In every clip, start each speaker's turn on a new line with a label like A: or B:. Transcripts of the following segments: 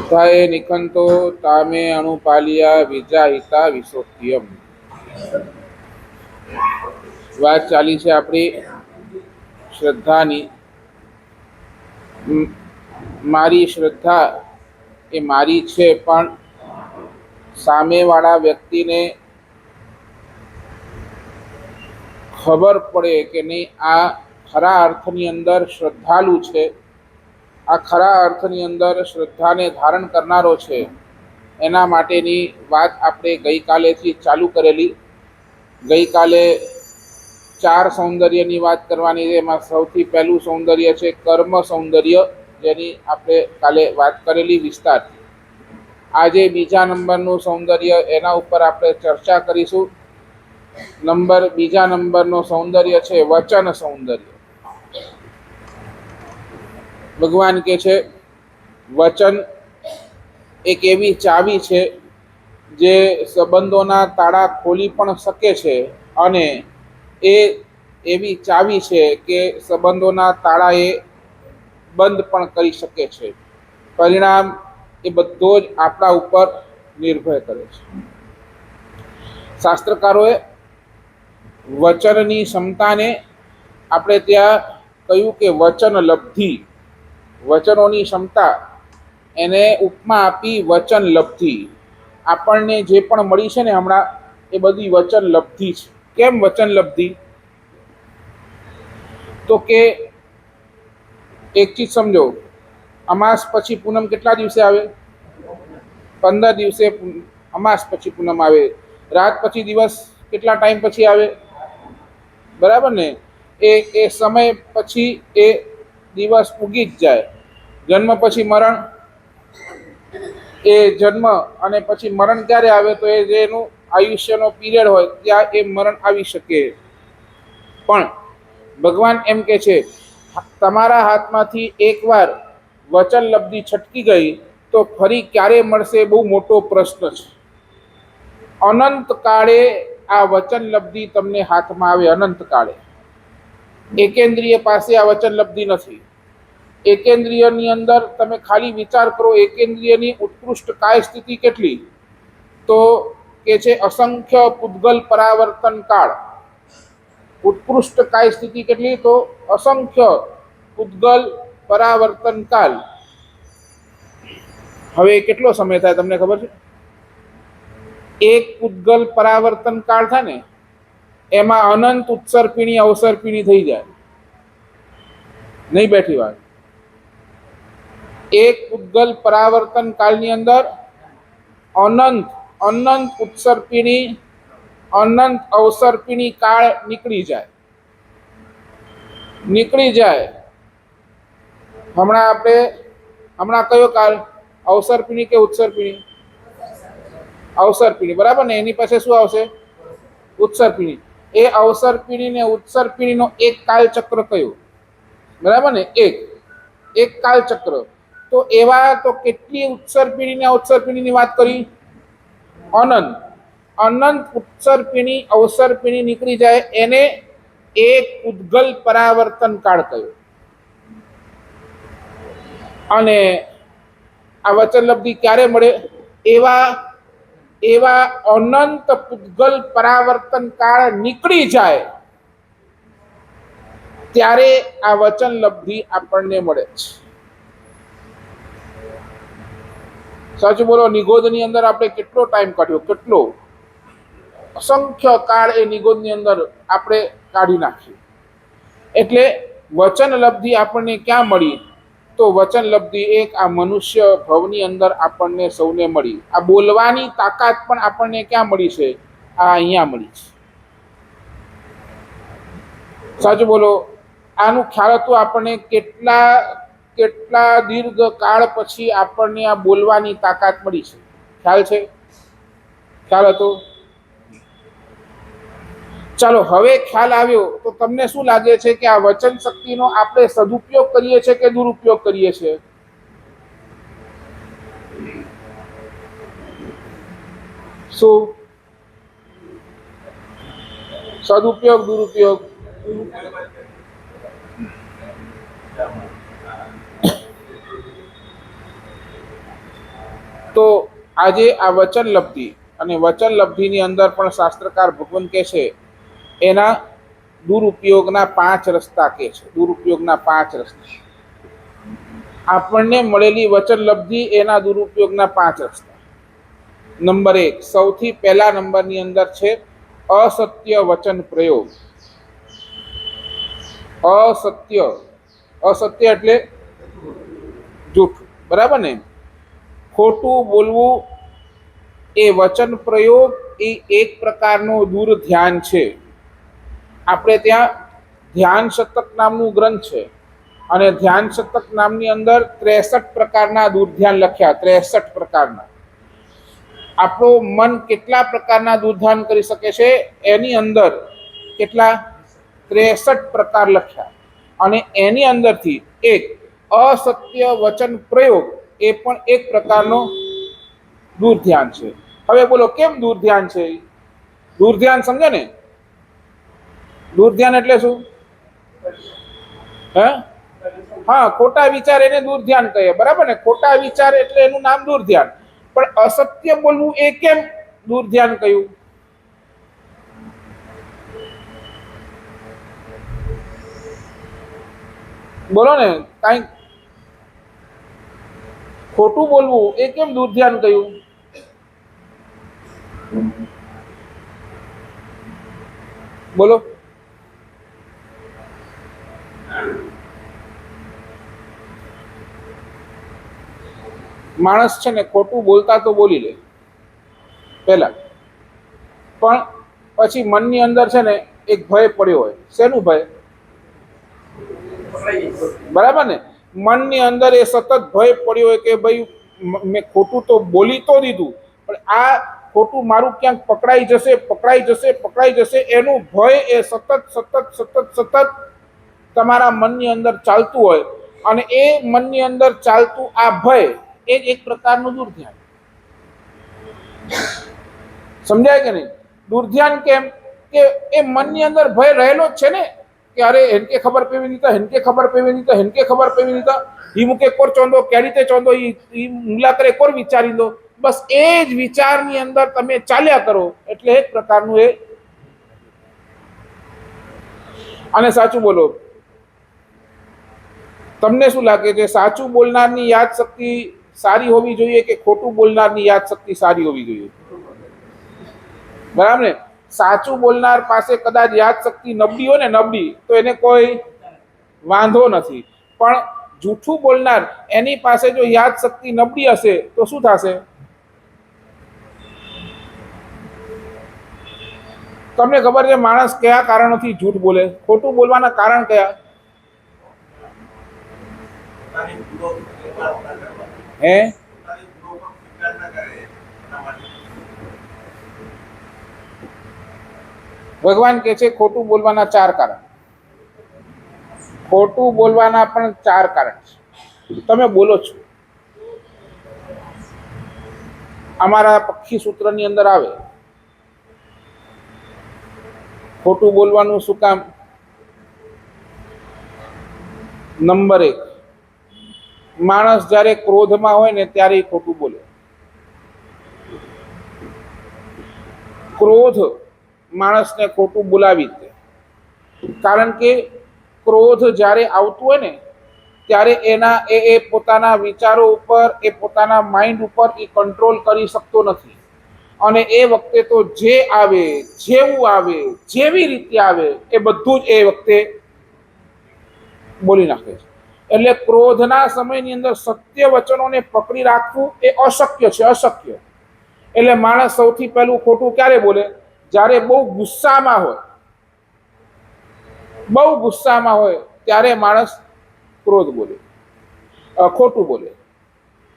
A: શ્રદ્ધાએ નિખંતો તામે અણુપાલિયા વિજાહિતા વિશોત્યમ. વાત ચાલી છે આપણી શ્રદ્ધાની. મારી શ્રદ્ધા એ મારી છે, પણ સામેવાળા વ્યક્તિને ખબર પડે કે નહીં આ ખરા અર્થની અંદર શ્રદ્ધાળુ છે, આ ખરા અર્થની અંદર શ્રદ્ધાને ધારણ કરનારો છે, એના માટેની વાત આપણે ગઈકાલેથી ચાલુ કરેલી. ગઈકાલે 4 સૌંદર્યની વાત કરવાની છે. એમાં સૌથી પહેલું સૌંદર્ય છે કર્મ સૌંદર્ય, જેની આપણે કાલે વાત કરેલી વિસ્તારથી. આજે બીજા નંબરનું સૌંદર્ય, એના ઉપર આપણે ચર્ચા કરીશું. બીજા નંબરનું સૌંદર્ય છે વચન સૌંદર્ય. ભગવાન કહે છે વચન એક એવી ચાવી છે જે સંબંધોના તાળા ખોલી પણ શકે છે, અને એ એવી ચાવી છે કે સંબંધોના તાળા એ બંધ પણ કરી શકે છે. પરિણામ એ બધો જ આપણા ઉપર નિર્ભર કરે છે. શાસ્ત્રકારોએ વચનની ક્ષમતાને આપણે ત્યાં કહ્યું કે વચન લબ્ધિ, વચનોની ક્ષમતા, એને ઉપમા આપી વચન લબ્ધિ. આપણને જે પણ મળી છે ને હમણાં, એ બધી વચન લબ્ધિ છે. કેમ વચન લબ્ધિ? તો કે એક ચીજ સમજો, અમાસ પછી પૂનમ કેટલા દિવસે આવે? 15 દિવસે અમાસ પછી પૂનમ આવે. રાત પછી દિવસ કેટલા ટાઈમ પછી આવે? બરાબર ને? એ સમય પછી એ દિવસ ઉગી જ જાય. જન્મ પછી મરણ, એ જન્મ અને પછી મરણ ક્યારે આવે? તો એ જે એનું આયુષ્યનો પીરિયડ હોય ત્યાં એ મરણ આવી શકે. પણ ભગવાન એમ કે છે તમારા હાથમાંથી એકવાર વચન લબ્ધિ છટકી ગઈ તો ફરી ક્યારે મળશે? બહુ મોટો પ્રશ્ન છે. અનંત કાળે આ વચન લબ્ધિ તમને હાથમાં આવે. અનંત કાળે એકેન્દ્રિય પાસે આ વચન લબ્ધિ નથી. એકેન્દ્રિયની અંદર તમે ખાલી વિચાર કરો, એકેન્દ્રિયની ઉત્કૃષ્ટ કાય સ્થિતિ કેટલી? તો કે છે અસંખ્ય પૂતગલ પરાવર્તન કાળ. ઉત્કૃષ્ટ કાય સ્થિતિ કેટલી? તો અસંખ્ય પૂતગલ પરાવર્તન કાળ. હવે કેટલો સમય થાય તમને ખબર છે? એક પૂતગલ પરાવર્તન કાળ થાય ને, એમાં અનંત ઉત્સર્પિણી અવસર્પિણી થઈ જાય. નહીં બેઠી વાત. એક પૂતગલ પરાવર્તન કાળની અંદર અનંત ઉત્સર્પિણી અનંત અવસર્પિણી કાળ નીકળી જાય. હમણાં કયો કાળ? અવસર્પિણી કે ઉત્સર્પિણી? અવસર્પિણી, બરાબર ને? એની પાસે શું આવશે? ઉત્સર્પિણી. એ અવસર્પિણી ને ઉત્સર્પિણીનો એક કાળચક્ર કયો? બરાબર ને? એક કાળચક્ર. તો એવા તો કેટલી ઉત્સર્પિણી ને અવસર્પિણીની વાત કરી? અનંત ઉત્સર્પિણી અવસર્પિણી નીકળી જાય, એને એક ઉદ્ગલ પરાવર્તન કાળ કયો. અને આ વચન લબ્ધિ ક્યારે મળે? એવા અનંત પૂતગલ પરાવર્તન કાળ નીકળી જાય ત્યારે આ વચન લબ્ધિ આપણને મળે છે. સાચું બોલો. નિગોદની અંદર આપણે કેટલો ટાઈમ કાઢ્યો? કેટલો અસંખ્ય કાળ એ નિગોદની અંદર આપણે કાઢી નાખ્યું. એટલે વચન લબ્ધિ આપણને ક્યાં મળી? તો વચન લબ્ધિ એક આ મનુષ્ય ભવની અંદર આપણને સૌને મળી. આ બોલવાની તાકાત પણ આપણને ક્યાં મળી છે? આ અહીંયા મળી છે. સાચું બોલો. આનું ખ્યાલ હતું આપણને કેટલા દીર્ઘ કાળ પછી આપણને આ બોલવાની તાકાત મળી છે? ખ્યાલ છે? ખ્યાલ હતો? ચાલો, હવે ખ્યાલ આવ્યો તો તમને શું લાગે છે કે આ વચન શક્તિનો આપણે સદુપયોગ કરીએ છીએ કે દુરુપયોગ કરીએ છીએ? શું સદુપયોગ દુરુપયોગ? તો આજે આ વચન લબ્ધિ અને વચન લબ્ધિની અંદર પણ શાસ્ત્રકાર ભગવાન કહે છે એના દુરુપયોગના 5 રસ્તા કહે છે. દુરુપયોગના 5 રસ્તા. આપણને મળેલી વચન લબ્ધિ એના દુરુપયોગના 5 રસ્તા. નંબર 1, સૌથી પહેલા નંબરની અંદર છે અસત્ય વચન પ્રયોગ. અસત્ય, અસત્ય એટલે જૂઠું, બરાબર ને? ખોટું બોલવું એ વચન પ્રયોગ એ એક પ્રકારનું દૂર ધ્યાન છે. આપણે ત્યાં ધ્યાન શતક નામનું ગ્રંથ છે અને ધ્યાન શતક નામની અંદર 63 પ્રકારના દૂર ધ્યાન લખ્યા. 63 પ્રકારના. આપણું મન કેટલા પ્રકારના દૂર ધ્યાન કરી શકે છે એની અંદર કેટલા 63 પ્રકાર લખ્યા. અને એની અંદરથી એક અસત્ય વચન પ્રયોગ એ પણ એક પ્રકારનો દૂર ધ્યાન છે. હવે બોલો કેમ દૂર ધ્યાન છે? દૂર ધ્યાન સમજે ને? દૂર ધ્યાન એટલે શું? હા, ખોટા વિચાર એને દૂર ધ્યાન કહે, બરાબર ને? ખોટા વિચાર એટલે એનું નામ દૂર ધ્યાન. પણ અસત્ય બોલવું એ કેમ દૂર ધ્યાન કહ્યું? બોલો ને, કઈ ખોટું બોલવું એ કેમ દૂર ધ્યાન કહ્યું? બોલો. માણસ છે ને ખોટું બોલતા તો બોલી લે પહેલા, પણ પછી મનની અંદર છે ને એક ભય પડ્યો હોય. શેનું ભય? બરાબર ને? મનની અંદર એ સતત ભય પડ્યો હોય કે ભાઈ મેં ખોટું તો બોલી તો દીધું, પણ આ ખોટું મારું ક્યાંક પકડાઈ જશે, પકડાઈ જશે, પકડાઈ જશે, એનું ભય એ સતત સતત સતત સતત તમારા મનની અંદર ચાલતું હોય. અને એ મનની અંદર ચાલતું આ ભય એ જ એક પ્રકારનું દૂર ધ્યાન. સમજાય કે નહીં? દૂર ધ્યાન કેમ? કે એ મનની અંદર ભય રહેલો જ છે ને કે અરે હેનકે ખબર પેવી નહીં, હેનકે ખબર પેવી નહીં, હેનકે ખબર પેવી નહીં, ઈ મુકે કોર ચોંદો, કે રીતે ચોંદો, ઈ હુમલા કરે કોર વિચારી દો. બસ એ જ વિચારની અંદર તમે ચાલ્યા કરો એટલે એક પ્રકારનું એ. અને સાચું બોલો. તમને શું લાગે છે, સાચું બોલનારની યાદ શક્તિ સારી હોવી જોઈએ કે ખોટું બોલનારની યાદ શક્તિ સારી હોવી જોઈએ? બરાબર ને? સાચું બોલનાર પાસે કદાચ યાદ શક્તિ નબળી હોય ને, નબળી, તો એને કોઈ વાંધો નથી. પણ જૂઠું બોલનાર એની પાસે જો યાદ શક્તિ નબળી હશે તો શું થશે? તમને ખબર છે માણસ કયા કારણોથી જૂઠ બોલે? ખોટું બોલવાના કારણ કયા? હે? ભગવાન કહે છે ખોટું બોલવાના 4 કારણ. ખોટું બોલવાના પણ 4 કારણ છે. તમે બોલો છો, અમારા પક્ષી સૂત્રની અંદર આવે ખોટું બોલવાનું શું કામ? નંબર 1, માણસ જ્યારે ક્રોધમાં હોય ને ત્યારે ખોટું બોલે. ક્રોધ માણસને ખોટું બોલાવી દે. કારણ કે ક્રોધ જ્યારે આવતું હોય ને ત્યારે એના એ પોતાના વિચારો ઉપર, એ પોતાના માઇન્ડ ઉપર એ કંટ્રોલ કરી શકતો નથી. અને એ વખતે તો જે આવે, જેવું આવે, જેવી રીતે આવે એ બધું જ એ વખતે બોલી નાખે છે. એટલે ક્રોધના સમયની અંદર સત્ય વચનોને પકડી રાખવું એ અશક્ય છે, અશક્ય. એટલે માણસ સૌથી પહેલું ખોટું ક્યારે બોલે? જ્યારે બહુ ગુસ્સામાં હોય. બહુ ગુસ્સામાં હોય ત્યારે માણસ ક્રોધ બોલે, ખોટું બોલે.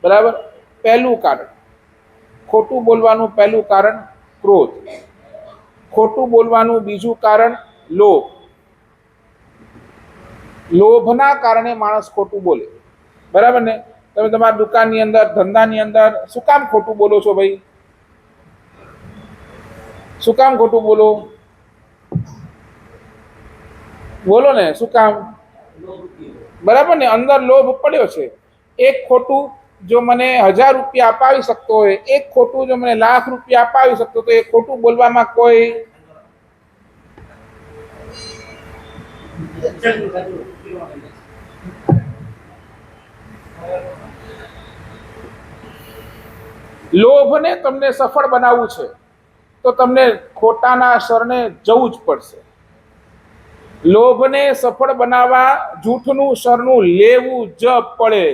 A: બરાબર? પહેલું કારણ ખોટું બોલવાનું, પહેલું કારણ ક્રોધ. ખોટું બોલવાનું બીજું કારણ લોભ. લોભના કારણે માણસ ખોટું બોલે. બરાબર ને? તમે તમારી દુકાનની અંદર, ધંધાની અંદર શું કામ ખોટું બોલો છો ભાઈ? શું કામ ખોટું બોલો? બોલો ને, શું કામ? બરાબર ને? અંદર લોભ પડ્યો છે. એક ખોટું જો મને 1000 રૂપિયા અપાવી શકતો હોય, એક ખોટું જો મને લાખ રૂપિયા અપાવી શકતો, તો એ ખોટું બોલવામાં કોઈ લોભને તમને સફળ બનાવવું છે તો તમને ખોટાના શરણે જવું જ પડશે. લોભને સફળ બનાવવા જૂઠનું શરણું લેવું જ પડે.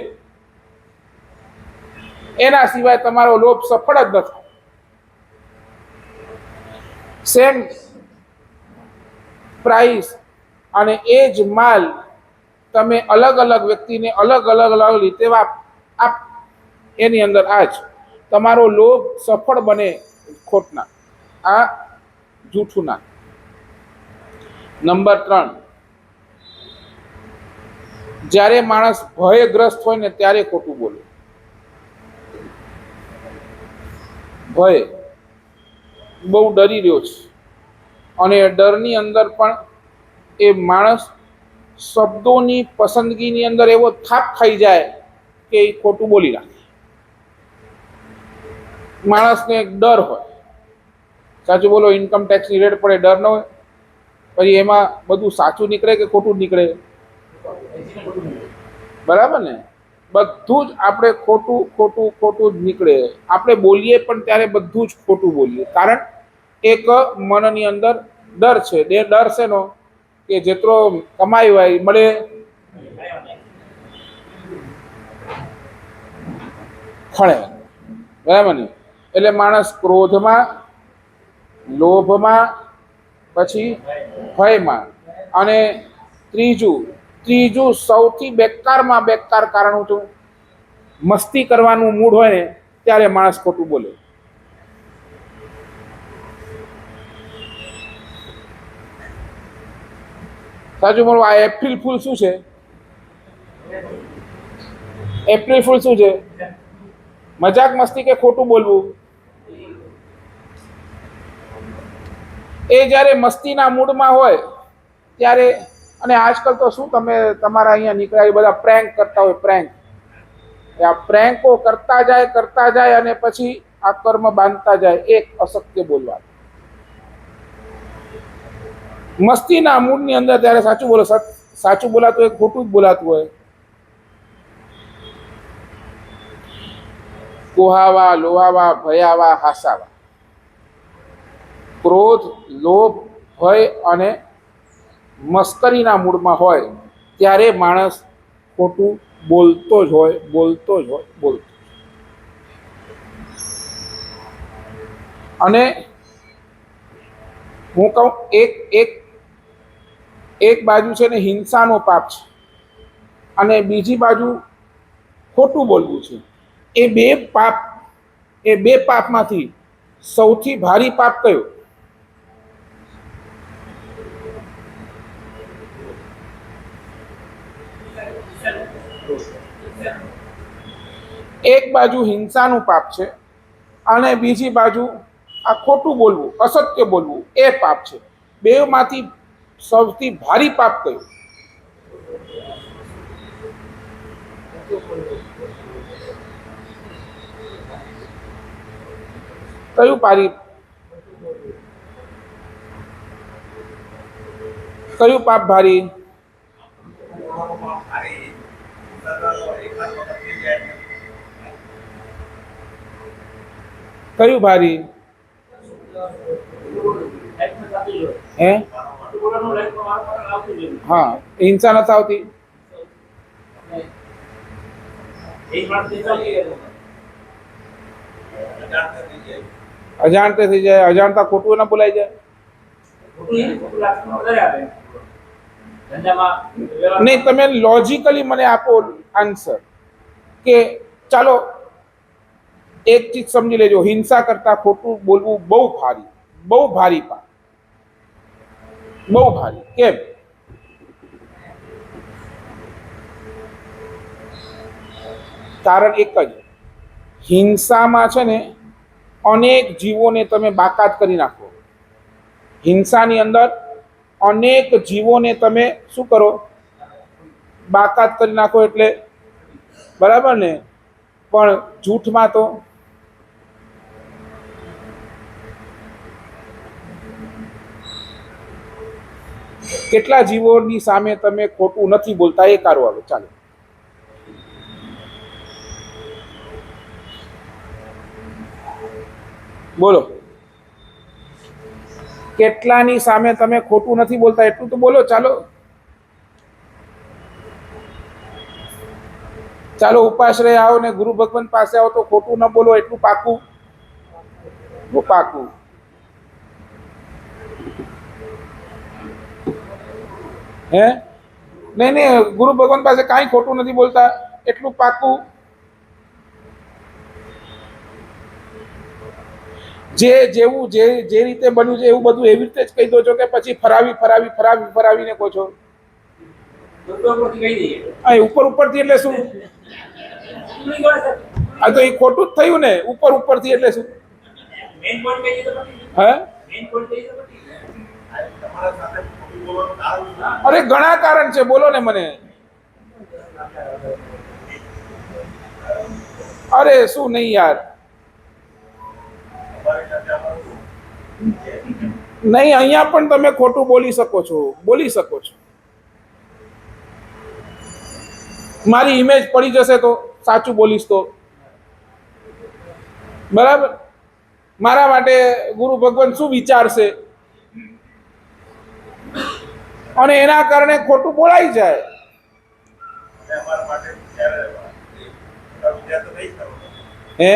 A: એના સિવાય તમારો લોભ સફળ જ નથી. સેમ પ્રાઇસ અને એ જ માલ તમે અલગ અલગ વ્યક્તિને અલગ અલગ રીતે આપ, એની અંદર આજ તમારો લોભ સફળ બને ખોટના, આ જૂઠુંના. નંબર 3, જ્યારે માણસ ભયગ્રસ્ત હોય ને ત્યારે ખોટું બોલે. ભય, બહુ ડરી રહ્યો છે અને ડરની અંદર પણ એ માણસ શબ્દોની પસંદગીની અંદર એવો થાપ ખાઈ જાય કે એ ખોટું બોલી નાખે. માણસને એક ડર હોય, સાચું બોલો, ઇન્કમ ટેક્સની રેડ પડે, ડર ન હોય, પછી એમાં બધું સાચું નીકળે કે ખોટું જ નીકળે? બરાબર ને? બધું જ આપણે ખોટું ખોટું ખોટું જ નીકળે. આપણે બોલીએ પણ ત્યારે બધું જ ખોટું બોલીએ, કારણ એક મનની અંદર ડર છે. ડર છે નો કે જેટલો કમાઈ હોય મળે. ખળે, બરાબર ને? એટલે માણસ ક્રોધમાં, લોભમાં, પછી ભયમાં, અને ત્રીજું સૌથી બેકારમાં બેકાર કારણ હતું, મસ્તી કરવાનું મૂડ હોય ને ત્યારે માણસ ખોટું બોલે. સાચું બોલો, આ એપ્રિલ ફૂલ શું છે? એપ્રિલ ફૂલ શું છે? મજાક મસ્તી કે ખોટું બોલવું? એ જ્યારે મસ્તીના મૂડમાં હોય ત્યારે, અને આજકાલ તો શું તમે તમારા અહીંયા નીકળ્યા બધા પ્રેન્ક કરતા હોય, પ્રેન્ક. આ પ્રેન્કો કરતા જાય અને પછી આ કર્મ બાંધતા જાય એક અસત્ય બોલવા. મસ્તીના મૂડની અંદર ત્યારે સાચું બોલો, સાચું બોલાતું હોય, ખોટું જ બોલાતું હોય. કુહાવા, લોહાવા, ભયાવા, હાસાવા. ક્રોધ, લોભ, ભય અને મસ્કરીના મૂડમાં હોય ત્યારે માણસ ખોટું બોલતો જ હોય. અને હું કહું, એક બાજુ છે ને હિંસાનો પાપ છે અને બીજી બાજુ ખોટું બોલવું છે. એ બે પાપમાંથી સૌથી ભારી પાપ કયો? એક બાજુ હિંસાનું પાપ છે અને બીજી બાજુ આ ખોટું બોલવું, અસત્ય બોલવું, એ પાપ છે. બેમાંથી સૌથી ભારી પાપ કયું? કયું પાપ ભારી? કયું ભારી? હે? હા, હિંસા નથી આવતી. અજાણતે થઈ જાય, અજાણતા ખોટું ના બોલાઈ જાય. નહીં, તમે લોજિકલી મને આપો આન્સર કે ચાલો એક ચીજ સમજી લેજો, હિંસા કરતા ખોટું બોલવું બહુ ભારી પાપ. બહુ ભારી. કેમ? કારણ એક જ, હિંસામાં છે ને અનેક જીવોને તમે બાકાત કરી નાખો. હિંસાની અંદર અનેક જીવોને તમે શું કરો? બાકાત કરી નાખો. એટલે બરાબર ને? પણ જૂઠમાં તો કેટલા જીવોની સામે તમે ખોટું નથી બોલતા એ કારો આવે. ચાલો બોલો, કેટલાની સામે તમે ખોટું નથી બોલતા એટલું તો બોલો. ચાલો ચાલો ઉપાશ્રય આવો ને ગુરુ ભગવાન પાસે આવો તો ખોટું ન બોલો એટલું પાકું. પાકું. હે નહીં નહીં, ગુરુ ભગવાન પાસે કાંઈ ખોટું નથી બોલતા એટલું પાકું. જે જેવું જે રીતે બન્યું છે એવું બધું એવી રીતે જ કહી દો છો કે પછી ફરાવીને કહો છો? ઉપર ઉપરથી એટલે શું? આ તો એ ખોટું જ થયું ને. ઉપરથી એટલે શું? હે અરે ઘણા કારણ છે, બોલો ને મને. અરે શું નહીં યાર, નહીં અહીંયા પણ તમે ખોટું બોલી શકો છો. મારી ઇમેજ પડી જશે તો સાચું બોલીશ તો બરાબર. મારા માટે ગુરુ ભગવાન શું વિચારશે અને એના કારણે ખોટું બોલાઈ જાય. હે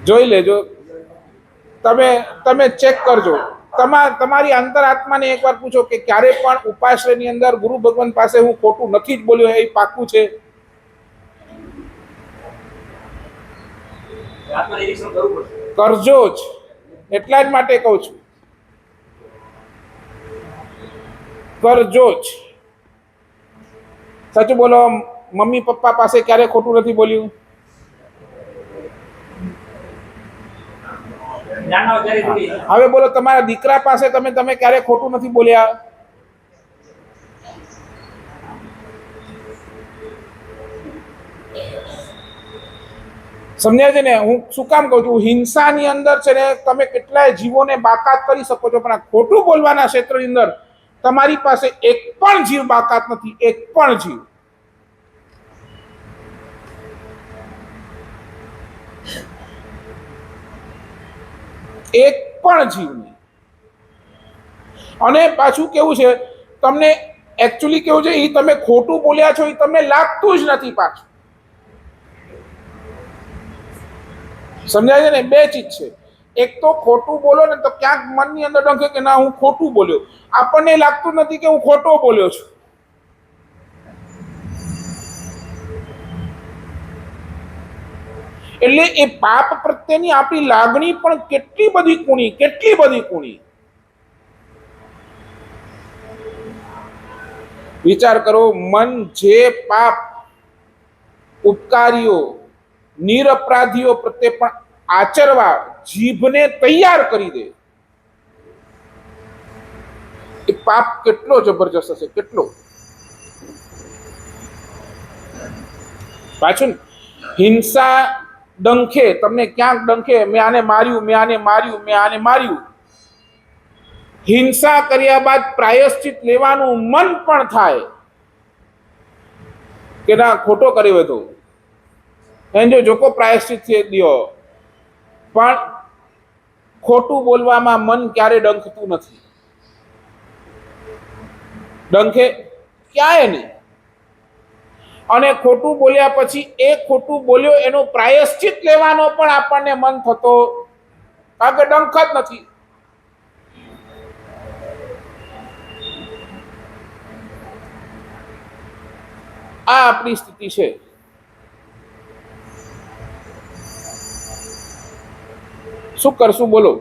A: જોઈ લેજો, તમે ચેક કરજો. તમારી અંતરાત્માને એકવાર પૂછો કે ક્યારે પણ ઉપાશ્રયની અંદર ગુરુ ભગવાન પાસે હું ખોટું નથી જ બોલ્યો, એ પાકું છે? કરજો જ, એટલા જ માટે કહું છું, કરજો જ. સાચું બોલો. મમ્મી પપ્પા પાસે ક્યારે ખોટું નથી બોલ્યું? હવે બોલો, તમારા દીકરા પાસે તમે ક્યારે ખોટું નથી બોલ્યા? સમજ્યા છે ને? હું શું કામ કહું છું, હિંસાની અંદર છે ને તમે કેટલાય જીવોને બાકાત કરી શકો છો, પણ આ ખોટું બોલવાના ક્ષેત્રની અંદર તમારી પાસે એક પણ જીવ બાકાત નથી. એક પણ જીવ. એક પણ જીવ નહીં. અને પાછું કેવું છે, તમને એકચ્યુઅલી કેવું છે, એ તમે ખોટું બોલ્યા છો એ તમને લાગતું જ નથી પાછું. સમજાય છે ને? બે ચીજ છે. એક તો ખોટું બોલો ને તો ક્યાંક મનની અંદર ડંખે કે ના હું ખોટું બોલ્યો. આપણને લાગતું નથી કે હું ખોટો બોલ્યો છું. એટલે એ પાપ પ્રત્યેની આપણી લાગણી પણ કેટલી બધી કુણી. વિચાર કરો, મન જે પાપ ઉપકારીઓ નિરપરાધીઓ પ્રત્યે પણ આચરવા જીભને તૈયાર કરી દે, એ પાપ કેટલો જબરજસ્ત હશે, કેટલો. પાછું હિંસા ડંખે, તમને ક્યાંક ડંખે, મેં આને માર્યું. હિંસા કર્યા બાદ પ્રાયશ્ચિત લેવાનું મન પણ થાય કે ના ખોટો કર્યો હતો, એને જોકો પ્રાયશ્ચિત દ્યો. પણ ખોટું બોલવામાં મન ક્યારે ડંખતું નથી. ડંખે ક્યાંય નહીં. અને ખોટું બોલ્યા પછી એ ખોટું બોલ્યો એનો પ્રાયશ્ચિત લેવાનો પણ આપણને મન થતો, કારણ કે ડંખ જ નથી. આ આપણી સ્થિતિ છે. શું કરશું બોલો?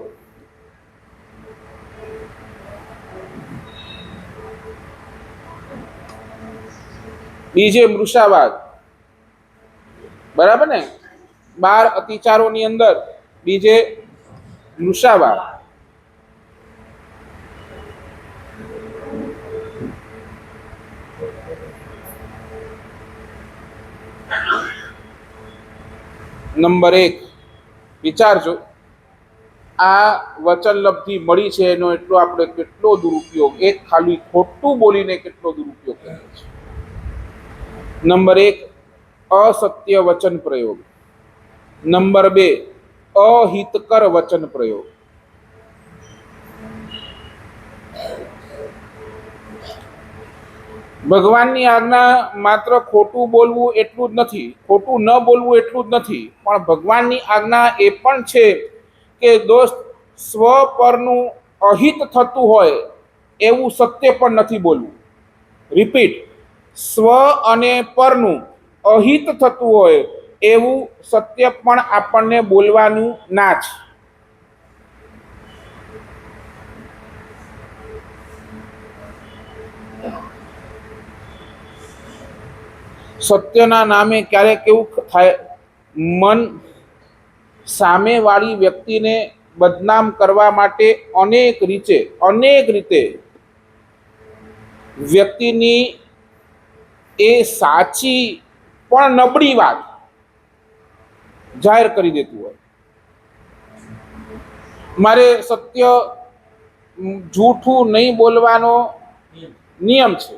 A: બીજે મૃષાવાદ, બરાબર ને? 12 અતિચારોની અંદર બીજે મૃષાવાદ. નંબર 1, વિચારજો, આ વચન લબ્ધિ મળી છે એનો એટલો આપણે કેટલો દુરુપયોગ, એક ખાલી ખોટું બોલીને કેટલો દુરુપયોગ કરીએ છીએ. નંબર 1, અસત્ય વચન પ્રયોગ. નંબર 2, અહિતકર વચન પ્રયોગ. ભગવાનની આજ્ઞા માત્ર ખોટું બોલવું એટલું જ નથી, ખોટું ન બોલવું એટલું જ નથી, પણ ભગવાનની આજ્ઞા એ પણ છે કે દોસ્ત સ્વ પરનું અહિત થતું હોય એવું સત્ય પણ નથી બોલવું. રિપીટ, સ્વ અને પરનું અહિત થતું હોય એવું સત્ય પણ આપણને બોલવાનું ના છે. સત્યના નામે ક્યારેક એવું થાય, મન સામેવાળી વ્યક્તિને બદનામ કરવા માટે અનેક રીતે વ્યક્તિની એ સાચી પણ નબળી વાત જાહેર કરી દેતું હોય. મારે સત્ય જૂઠું નહીં બોલવાનો નિયમ છે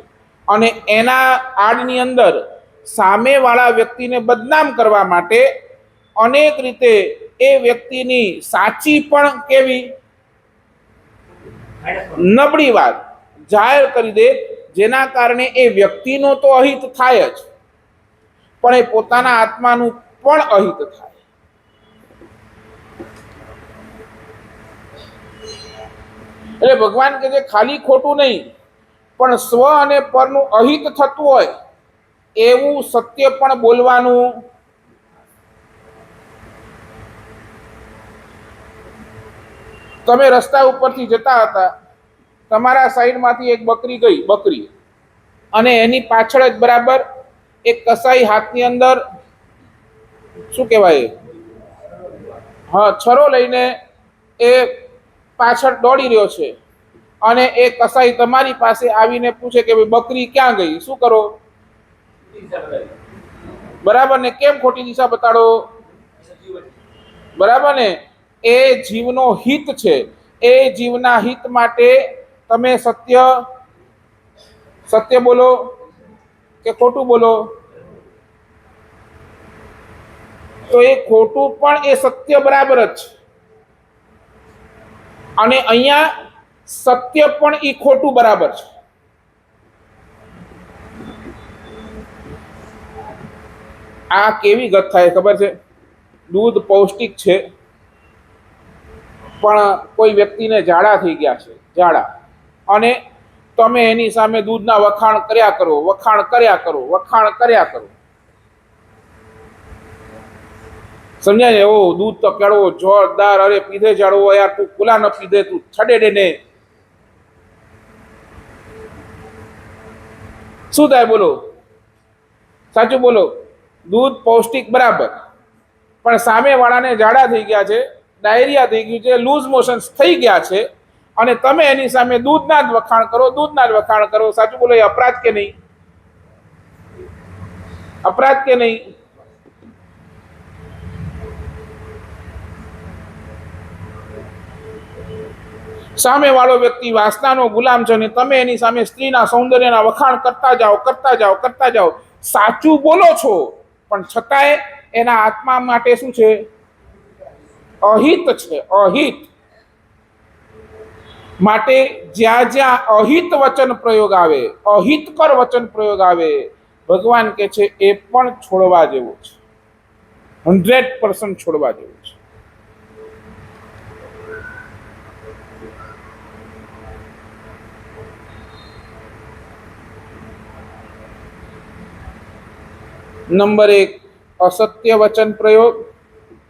A: અને એના આડની અંદર સામેવાળા વ્યક્તિને બદનામ કરવા માટે અનેક રીતે એ વ્યક્તિની સાચી પણ કેવી નબળી વાત જાહેર કરી દે, જેના કારણે એ વ્યક્તિનો તો અહિત થાય જ, પણ એ પોતાના આત્માનું પણ અહિત થાય. એટલે ભગવાન કે છે ખાલી ખોટું નહીં, પણ સ્વ અને પરનું અહિત થતું હોય એવું સત્ય પણ બોલવાનું. તમે રસ્તા ઉપરથી જતા હતા, તમારા સાઈડમાંથી એક બકરી અને એની પાછળ જ બરાબર એક કસાઈ હાથની અંદર શું કહેવાય, હા, છરો લઈને એ પાછળ દોડી રહ્યો છે અને એ કસાઈ તમારી પાસે આવીને પૂછે કે ભાઈ બકરી ક્યાં ગઈ, શું કરો? બરાબર ને? કેમ ખોટી દિશા બતાડો? બરાબર ને? એ જીવનો હિત છે, એ જીવના હિત માટે તમે સત્ય બોલો કે ખોટું બોલો? તો એ ખોટું પણ એ સત્ય બરાબર જ છે, અને અહીંયા સત્ય પણ એ ખોટું બરાબર છે. આ કેવી ગત થાય ખબર છે? દૂધ પૌષ્ટિક છે, પણ કોઈ વ્યક્તિને ઝાડા થઈ ગયા છે, અને તમે એની સામે દૂધના વખાણ કર્યા કરો. સમજાય ને? ઓ દૂધ તો કેળવો જોરદાર, અરે પીધે જાડવો યાર, તું કુલા ન પીધે, તું છડે ને. શું થાય બોલો? સાચું બોલો. દૂધ પૌષ્ટિક બરાબર, પણ સામે વાળાને ઝાડા થઈ ગયા છે, ડાયરિયા થઈ ગયું છે, લૂઝ મોશન્સ થઈ ગયા છે, અને તમે એની સામે દૂધના જ વખાણ કરો. સાચું બોલો? એ અપરાધ કે નહીં? અપરાધ કે નહીં? સામે વાળો વ્યક્તિ વાસનાનો ગુલામ છે અને તમે એની સામે સ્ત્રીના સૌંદર્યના વખાણ કરતા જાઓ. સાચું બોલો છો, પણ છતાંય એના આત્મા માટે શું છે? અહિત છે, અહિત. માટે જ્યાં અહિત વચન પ્રયોગ આવે, અહિતકર વચન પ્રયોગ આવે, ભગવાન કે છે એ પણ છોડવા જેવું છે, 100% છોડવા જેવું છે. નંબર 1, અસત્ય વચન પ્રયોગ.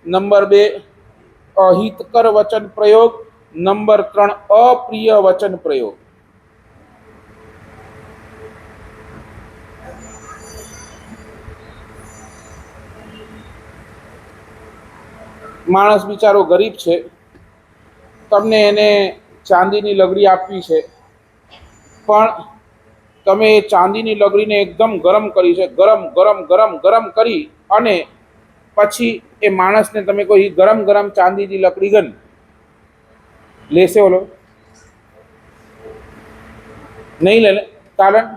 A: નંબર 2, અહિતકર વચન પ્રયોગ. નંબર 3, અપ્રિય વચન પ્રયોગ. માણસ બિચારો ગરીબ છે, તમને એને ચાંદીની લગડી આપવી છે, પણ તમે એ ચાંદીની લગડીને એકદમ ગરમ કરી છે, ગરમ ગરમ ગરમ ગરમ કરી અને પછી એ માણસને તમે કોઈ ગરમ ગરમ ચાંદીની લકડી ગન લેશે ઓલો? નહીં લે. કારણ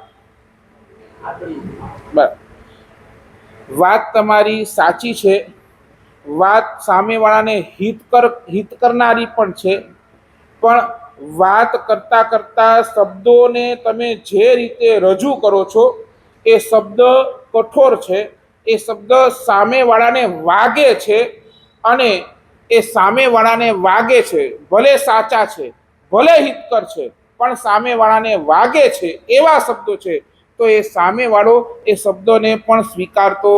A: બરાબર, વાત તમારી સાચી છે, વાત સામેવાળાને હિત કરનારી પણ છે, પણ વાત કરતા કરતા શબ્દોને તમે જે રીતે રજૂ કરો છો એ શબ્દ કઠોર છે, એ શબ્દ સામેવાળાને વાગે છે, અને એ સામેવાળાને વાગે છે, ભલે સાચા છે, ભલે હિતકર છે, પણ સામેવાળાને વાગે છે એવા શબ્દો છે, તો એ સામેવાળો એ શબ્દોને પણ સ્વીકારતો.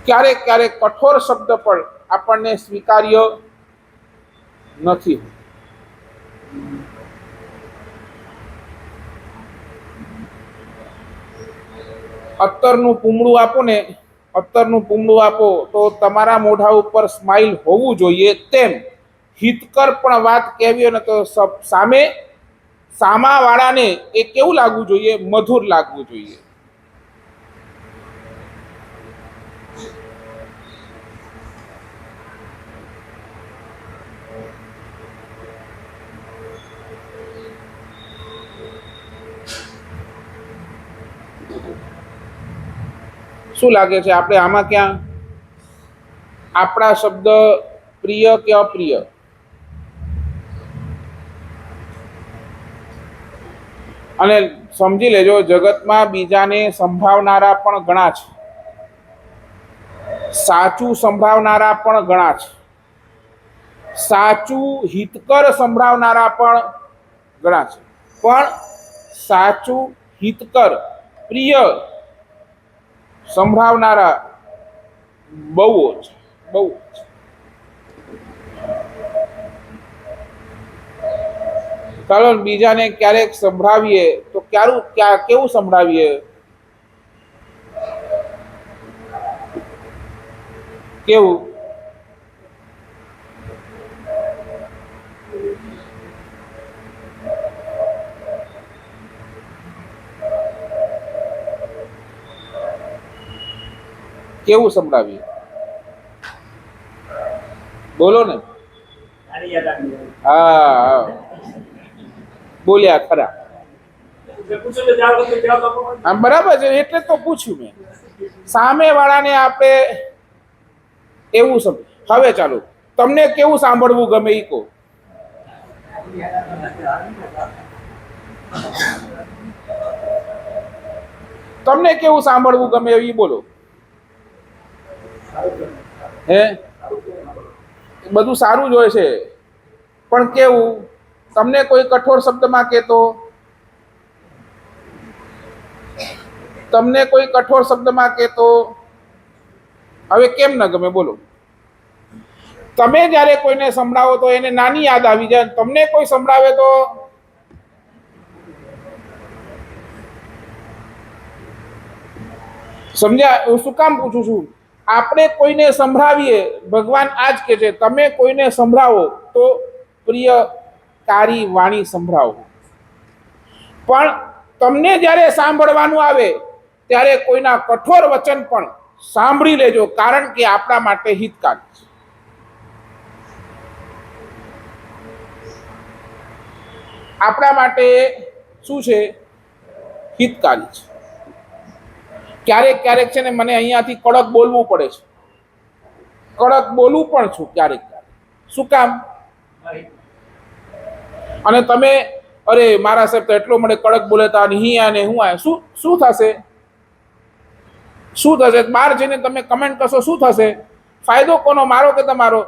A: ક્યારેક ક્યારેક કઠોર શબ્દ પણ આપણને સ્વીકાર્ય નથી. અત્તરનું પૂમડું આપો ને, અત્તરનું પૂમડું આપો તો તમારા મોઢા ઉપર સ્માઈલ હોવું જોઈએ. તેમ હિતકર પણ વાત કહેવી હોય ને તો સામાવાળાને એ કેવું લાગવું જોઈએ? મધુર લાગવું જોઈએ. શું લાગે છે આપણે આમાં ક્યાં આપણા શબ્દ પ્રિય કે અપ્રિય? અને સમજી લેજો, જગતમાં બીજાને સંભાવનારા પણ ઘણા છે, સાચું સંભળાવનારા પણ ઘણા છે, સાચું હિતકર સંભળાવનારા પણ ઘણા છે, પણ સાચું હિતકર પ્રિય સંભળાવનારા બહુ જ બહુ જ. ચાલો બીજાને ક્યારેક સંભળાવીએ તો કેવું સંભળાવીએ? કેવું? કેવું સંભળાવીએ? બોલો ને. હા, બોલ્યા ખરા. બરાબર છે, એટલે તો પૂછ્યું મેં. સામે વાળાને આપણે એવું હવે ચાલો, તમને કેવું સાંભળવું ગમે એ કહો. તમને કેવું સાંભળવું ગમે એ બોલો. હે, બધું સારું જ હોય છે, પણ કેવું? તમને કોઈ કઠોર શબ્દમાં કહેતો, તમને કોઈ કઠોર શબ્દમાં કહેતો હવે કેમ ન ગમે બોલો? તમે જ્યારે કોઈને સંભળાવો તો એને નાની યાદ આવી જાય, તમને કોઈ સંભળાવે તો સમજ્યા? હું શું કામ પૂછું છું? આપણે કોઈને સંભળાવીએ, ભગવાન આજ કે છે તમે કોઈને સંભળાવો તો પ્રિયકારી વાણી સંભળાવો, પણ તમને જ્યારે સાંભળવાનું આવે ત્યારે કોઈના કઠોર વચન પણ સાંભળી લેજો, કારણ કે આપણા માટે હિતકારી છે. આપણા માટે શું છે? હિતકારી છે. ક્યારેક ક્યારેક છે ને મને અહીંયાથી કડક બોલવું પડે છે, કડક બોલવું પણ છું ક્યારેક ક્યારેક. શું કામ? અને તમે અરે મારા સાહેબ તો એટલો મને કડક બોલે તા અહીંયા ને હું આ શું થશે? શું થશે? બહાર જઈને તમે કમેન્ટ કરશો, શું થશે? ફાયદો કોનો? મારો કે તમારો?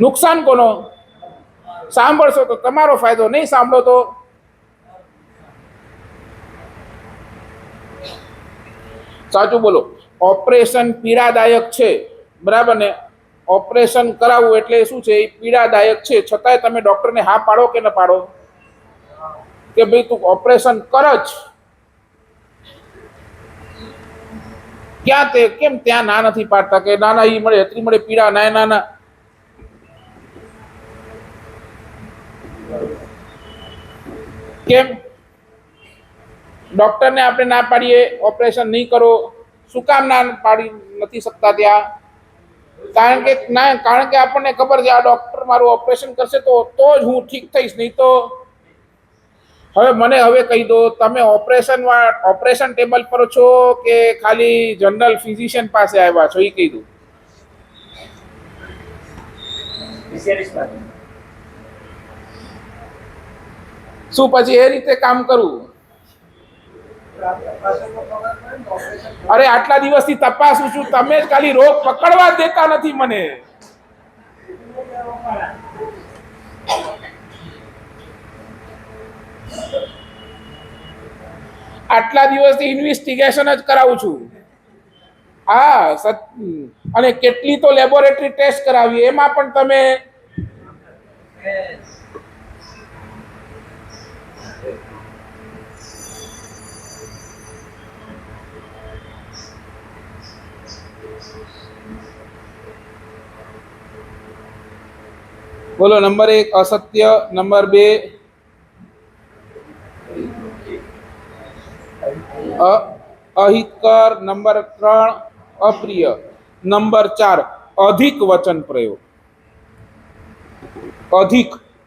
A: નુકસાન કોનો? સાંભળશો તો તમારો ફાયદો, નહીં સાંભળો તો સાચું બોલો. ઓપરેશન પીડાદાયક છે, બરાબર ને? ઓપરેશન કરાવવું એટલે શું છે? એ પીડાદાયક છે, છતાંય તમે ડોક્ટરને હા પાડો કે ન પાડો? કે ભાઈ તું ઓપરેશન કર જ. ક્યાં તે કેમ ત્યાં ના નથી પાડતા કે ના ના ઈ મળે એટલી મળે પીડા? ના ના ના, કેમ ડોક્ટરને આપણે ના પાડીએ ઓપરેશન નહીં કરો, શું કામ ના પાડી નથી શકતા ત્યાં? કારણ કે આપણને ખબર છે આ ડોક્ટર મારું ઓપરેશન કરશે તો જ હું ઠીક થઈશ, નહીં તો. હવે મને કહી દો, તમે ઓપરેશન ટેબલ પર છો કે ખાલી જનરલ ફિઝિશિયન પાસે આવ્યા છો? એ કહી દો. શું પછી એ રીતે કામ કરવું? અરે આટલા દિવસથી તપાસું છું, તમે જ ખાલી રોગ પકડવા જ દેતા નથી મને. આટલા દિવસથી ઇન્વેસ્ટિગેશન જ કરાવું છું. હા, અને કેટલી તો લેબોરેટરી ટેસ્ટ કરાવી, એમાં પણ તમે બોલો. નંબર 1 અસત્ય, નંબર 2 અહિતકર, નંબર 3 અપ્રિય, નંબર 4 અધિક વચન પ્રયોગ.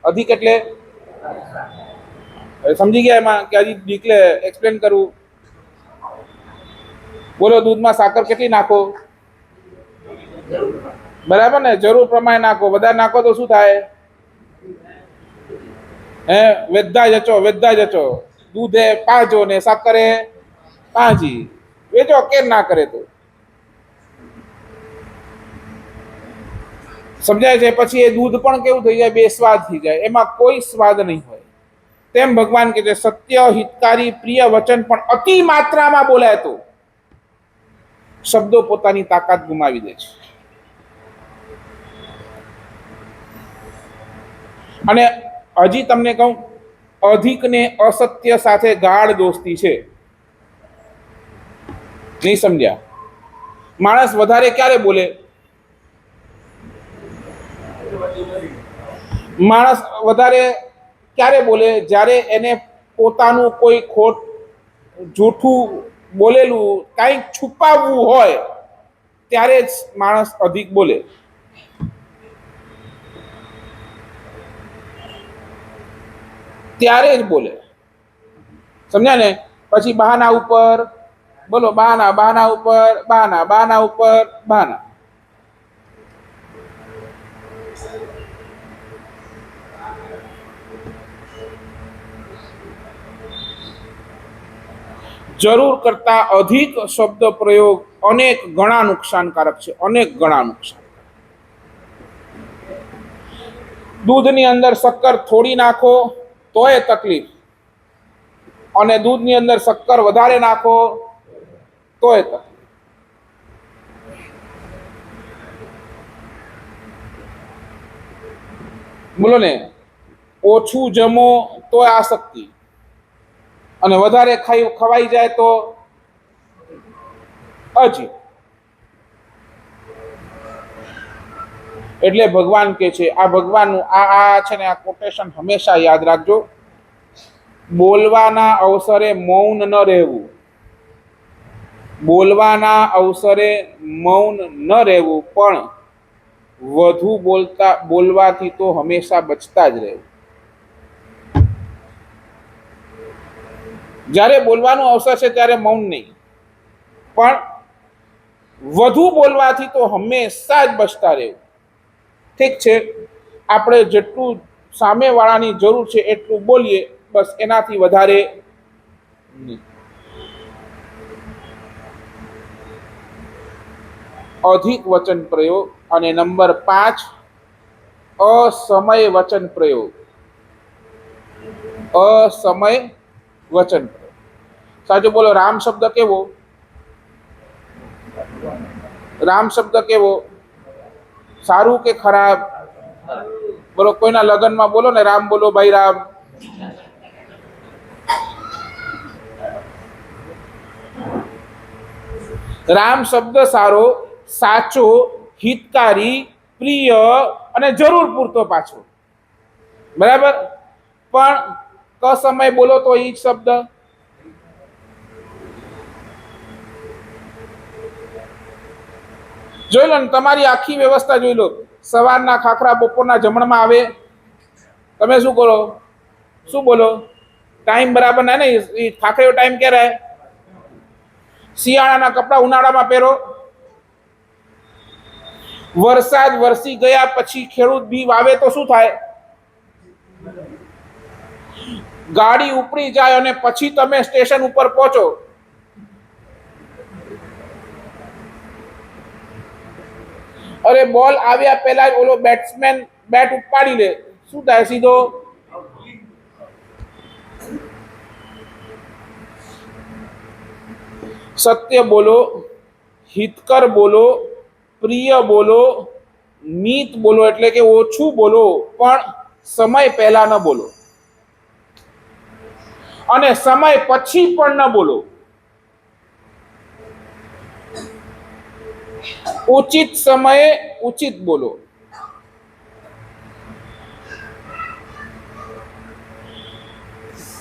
A: અધિક એટલે સમજી ગયા એમાં કે હજી ડીકલે એક્સપ્લેન કરવું? બોલો, દૂધમાં સાકર કેટલી નાખો? બરાબર ને, જરૂર પ્રમાણે નાખો. વધારે નાખો તો શું થાય? વેચતા જચો. દૂધે 5 ને સાકરે 5, વેચો કેર ના કરે તો. સમજાય છે? પછી એ દૂધ પણ કેવું થઈ જાય? બેસ્વાદ થઈ જાય, એમાં કોઈ સ્વાદ નહીં હોય. તેમ ભગવાન કહે છે સત્ય, હિતકારી, પ્રિય વચન પણ અતિ માત્રામાં બોલાય તો શબ્દો પોતાની તાકાત ગુમાવી દે છે. અને હજી તમને કહું, અધિક ને અસત્ય સાથે ગાઢ દોસ્તી છે. નહીં સમજ્યા? માણસ વધારે ક્યારે બોલે? માણસ વધારે ક્યારે બોલે? જ્યારે એને પોતાનું કોઈ જૂઠું બોલેલું કંઈક છુપાવવું હોય ત્યારે જ માણસ અધિક બોલે. ત્યારે જ બોલે. સમજ્યા ને? પછી બહાના ઉપર બોલો, બહાના ઉપર બહાના. જરૂર કરતા અધિક શબ્દ પ્રયોગ અનેક ગણા નુકસાનકારક છે. દૂધની અંદર શક્કર થોડી નાખો તોય તકલીફ, અને દૂધની અંદર શક્કર વધારે નાખો તોય તકલીફ. બોલો ને, ઓછું જમો તો આસક્તિ, અને વધારે ખવાઈ જાય તો અજીબ. એટલે ભગવાન કે છે, આ ભગવાનનું આ છે ને, આ કોટેશન હંમેશા યાદ રાખજો. બોલવાના અવસરે મૌન ન રહેવું. પણ વધુ બોલવાથી તો હંમેશા બચતા જ રહેવું. જ્યારે બોલવાનો અવસર છે ત્યારે મૌન નહીં, પણ વધુ બોલવાથી તો હંમેશા જ બચતા રહેવું. ઠીક છે, આપણે જેટલું સામેવાળાની જરૂર છે એટલું બોલીએ, બસ, એનાથી વધારે નહીં. અધિક વચન પ્રયોગ. અને નંબર 5 અસમય વચન પ્રયોગ. સાચું બોલો. રામ શબ્દ કેવો? સારું કે ખરાબ? બોલો, કોઈના લગ્નમાં બોલો ને, રામ બોલો ભાઈ રામ. રામ શબ્દ સારો, સાચો, હિતકારી, પ્રિય અને જરૂર પૂરતો પાછો. બરાબર? પણ ક સમય બોલો તો ઈ જ શબ્દ. જોઈ લો ને, તમારી આખી વ્યવસ્થા જોઈ લો. સવારના ખાખરા બપોરના જમણમાં આવે, તમે શું કરો? શું બોલો? ટાઈમ બરાબર ના, ને ખાખરીઓ ટાઈમ ક્યારે? શિયાળાના કપડા ઉનાળામાં પહેરો. વરસાદ વરસી ગયા પછી ખેડૂત બી વાવે તો શું થાય? ગાડી ઉપડી જાય અને પછી તમે સ્ટેશન ઉપર પહોંચો. અરે બોલ આવ્યા પહેલા ઓલો બેટ્સમેન બેટ ઉપાડી લે, શું થાય? સીધો સત્ય બોલો, હિતકર બોલો, પ્રિય બોલો, મિત બોલો એટલે કે ઓછું બોલો, પણ સમય પહેલા ન બોલો અને સમય પછી પણ ન બોલો. ઉચિત સમયે ઉચિત બોલો.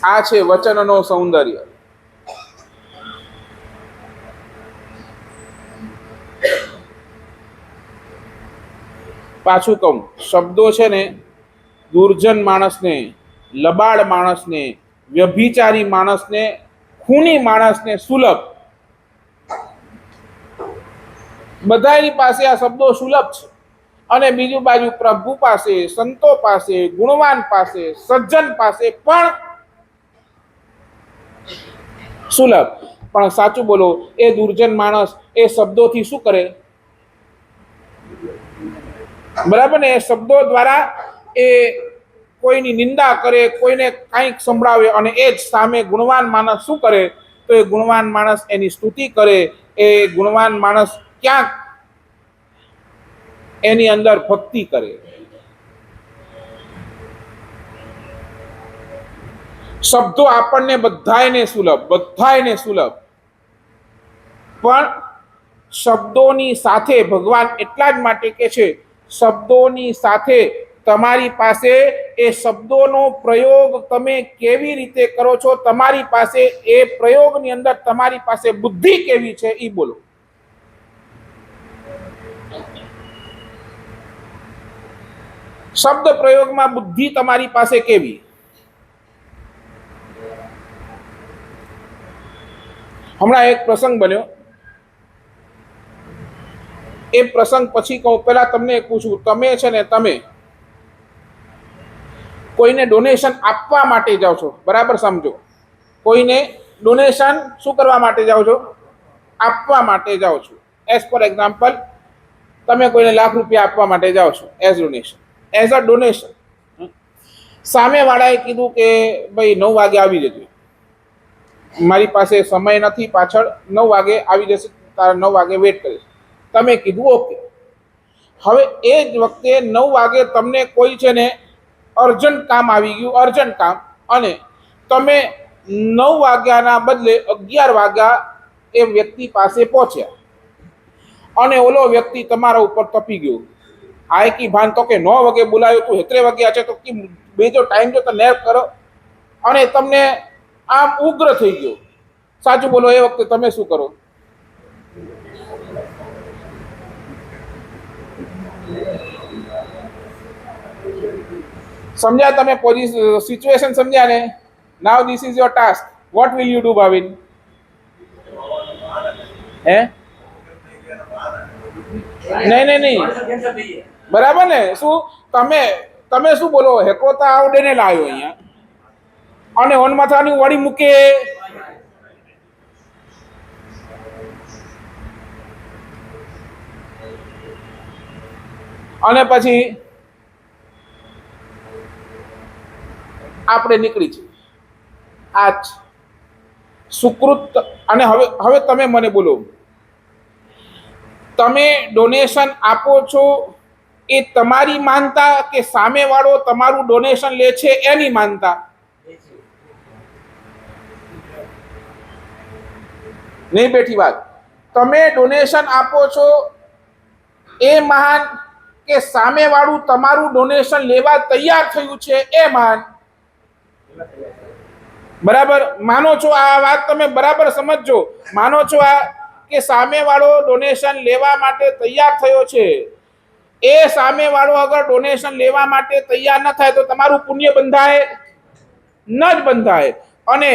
A: આ છે વચનનો સૌંદર્ય. પાછું કહું, શબ્દો છે ને દુર્જન માણસને, લબાડ માણસને, વ્યભિચારી માણસને, ખૂની માણસને સુલભ, બધાની પાસે આ શબ્દો સુલભ છે. અને બીજું બાજુ પ્રભુ પાસે, સંતો પાસે, ગુણવાન પાસે, સજ્જન પાસે પણ સુલભ. પણ સાચું બોલો, એ દુર્જન માણસ એ શબ્દોથી શું કરે? બરાબર ને? એ શબ્દો દ્વારા એ કોઈની નિંદા કરે, કોઈને કંઈક સંભળાવે, અને એ જ સામે ગુણવાન માણસ શું કરે? તો એ ગુણવાન માણસ એની સ્તુતિ કરે. એ ગુણવાન માણસ ક્યાંક એની અંદર ભક્તિ કરે. શબ્દો આપણને બધાયને સુલભ, બધાયને સુલભ. પણ શબ્દોની સાથે ભગવાન એટલા જ માટે કે છે, શબ્દોની સાથે તમારી પાસે એ શબ્દોનો પ્રયોગ તમે કેવી રીતે કરો છો, તમારી પાસે એ પ્રયોગની અંદર તમારી પાસે બુદ્ધિ કેવી છે એ બોલો. શબ્દ પ્રયોગમાં બુદ્ધિ તમારી પાસે કેવી? હમણાં એક પ્રસંગ બન્યો, એ પ્રસંગ પછી કહું, પહેલા તમને એક પૂછું, તમે છે ને તમે કોઈને ડોનેશન આપવા માટે જાઓ છો, બરાબર સમજો. કોઈને ડોનેશન શું કરવા માટે જાઓ છો? આપવા માટે જાઓ છો. એઝ પર એક્ઝામ્પલ, તમે કોઈને ₹1,00,000 આપવા માટે જાઓ છો as donation, as a donation. સામેવાળાએ કીધું કે ભાઈ 9 વાગે આવી જજો, મારી પાસે સમય નથી, પાછળ 9 વાગે આવી જશે, તારા 9 વાગે વેટ કરીશ. તમે કીધું ઓકે. હવે એ જ વખતે 9 વાગે તમને કોઈ છે ને અર્જન્ટ કામ આવી ગયું, અર્જન્ટ કામ, અને તમે 9 વાગ્યાના બદલે 11 વાગ્યા એ વ્યક્તિ પાસે પહોંચ્યા, અને ઓલો વ્યક્તિ તમારા ઉપર તપી ગયો. આય કી ભાન તો કે 9 વાગે બોલાયો, તું 7 વાગ્યા છે, તો કે બીજો ટાઈમ જો તો નેર કરો, અને તમને આમ ઉગ્ર થઈ ગયો. સાચું બોલો, એ વખતે તમે શું કરો? સમજ્યા તમે? સિચ્યુએશન સમજ્યા ને? Now this is your task. What will you do, Bhavin? હે? નહીં, બરાબર ને? શું તમે શું બોલો? હેકોતા આવડે ને લાવ્યો અહીંયા, અને વનમાથાની વળી મૂકે. અને પછી આપણે નીકળી છીએ. આ સુકૃત. અને હવે તમે મને બોલો, તમે ડોનેશન આપો છો એ તમારી માનતા કે સામેવાળો તમારું ડોનેશન લે છે એની માનતા? નહીં બેઠી વાત. તમે ડોનેશન આપો છો એ મહાન કે સામેવાળું તમારું ડોનેશન લેવા તૈયાર થયું છે એ મહાન? બરાબર માનો છો? આ વાત તમે બરાબર સમજજો. માનો છો આ કે સામેવાળો ડોનેશન લેવા માટે તૈયાર થયો છે, એ સામેવાળો અગર ડોનેશન લેવા માટે તૈયાર ન થાય તો તમારું પુણ્ય બંધાય ન જ બંધાય. અને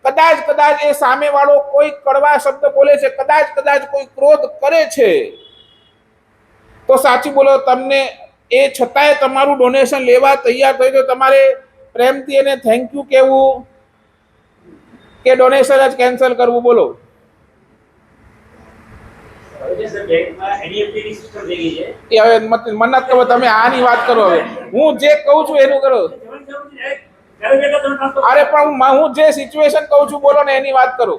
A: કદાચ એ સામેવાળો કોઈ કડવા શબ્દ બોલે છે, કદાચ કોઈ ક્રોધ કરે છે, તો સાચું બોલો, તમને એ છતાંય તમારું ડોનેશન લેવા તૈયાર થયું તો તમારે પ્રેમથી એને થેન્ક યુ કહેવું કે ડોનેશન જ કેન્સલ કરવું? બોલો. હવે મને કહો, તમે આની વાત કરો. હવે હું જે કહું છું એનું કરો. અરે પણ હું જે સિચ્યુએશન કહું છું બોલો ને, એની વાત કરો.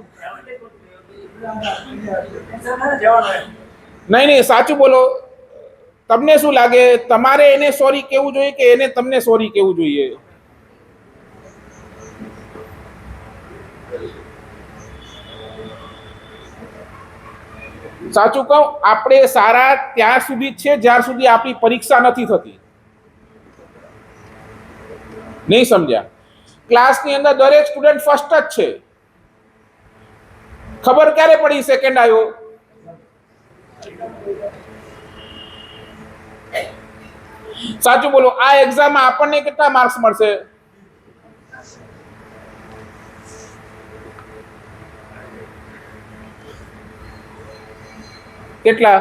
A: નહીં, સાચું બોલો. તમને શું લાગે, તમારે એને સોરી કેવું જોઈએ કે એને તમને સોરી કેવું જોઈએ? સાચું કહું, આપણે સારા ત્યાં સુધી છે જ્યાર સુધી આપણી પરીક્ષા નથી થતી. નહીં સમજ્યા? ક્લાસની અંદર દરેક સ્ટુડન્ટ ફર્સ્ટ જ છે. ખબર ક્યારે પડી સેકન્ડ આવ્યો? સાચું બોલો. આ એક્ઝામમાં આપણને કેટલા માર્ક્સ મળશે? કેટલા?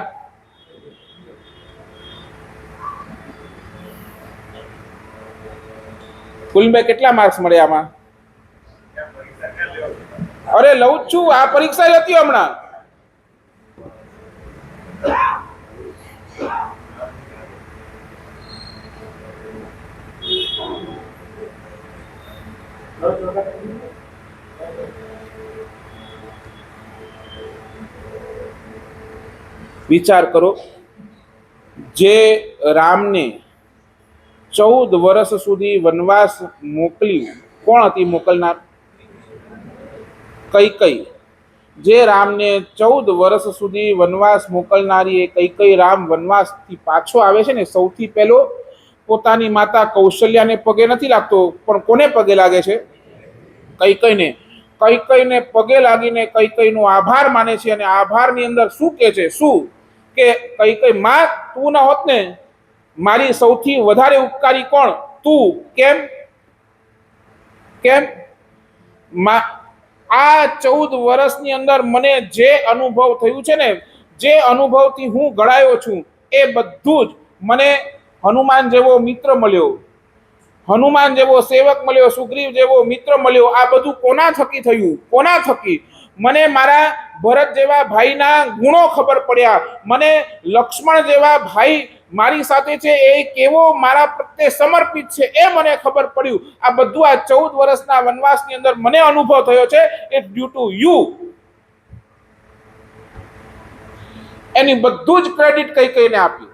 A: કુલભાઈ કેટલા માર્ક્સ મળે આમાં? અરે લઉં જ છું, આ પરીક્ષા હતી હમણાં. વિચાર કરો, જે રામને 14 વર્ષ સુધી વનવાસ મોકલ્યું, કોણ હતી મોકલનાર? કૈકેયી. જે રામને 14 વર્ષ સુધી વનવાસ મોકલનારી એ કૈકેયી રામ વનવાસથી પાછો આવે છે ને, સૌથી પહેલો પોતાની માતા કૌશલ્યાને પગે નથી લાગતો, પણ કોને પગે લાગે છે? કૈકેયીને. કૈકેયીને પગે લાગીને કૈકેયીનો આભાર માને છે. અને આભારની અંદર શું કહે છે? શું કે કૈકેયી, માં તું ના હોત ને, મારી સૌથી વધારે ઉપકારી કોણ? તું. કેમ? આ 14 વર્ષની અંદર મને જે અનુભવ થયું છે ને, જે અનુભવથી હું ઘડાયો છું, એ બધું જ મને હનુમાન જેવો મિત્ર મળ્યો, હનુમાન જેવો સેવક મળ્યો, સુગ્રીવ જેવો મિત્ર મળ્યો. આ બધું કોના થકી થયું? કોના થકી? મને મારા ભરત જેવા ભાઈના ગુણો ખબર પડ્યા, મને લક્ષ્મણ જેવા ભાઈ મારી સાથે છે, એ કેવો મારા પ્રત્યે સમર્પિત છે, એ મને ખબર પડ્યું. આ બધું આ 14 વર્ષના વનવાસની અંદર મને અનુભવ થયો છે. It due to you. એની બધું જ ક્રેડિટ કૈકેયીને આપ્યું.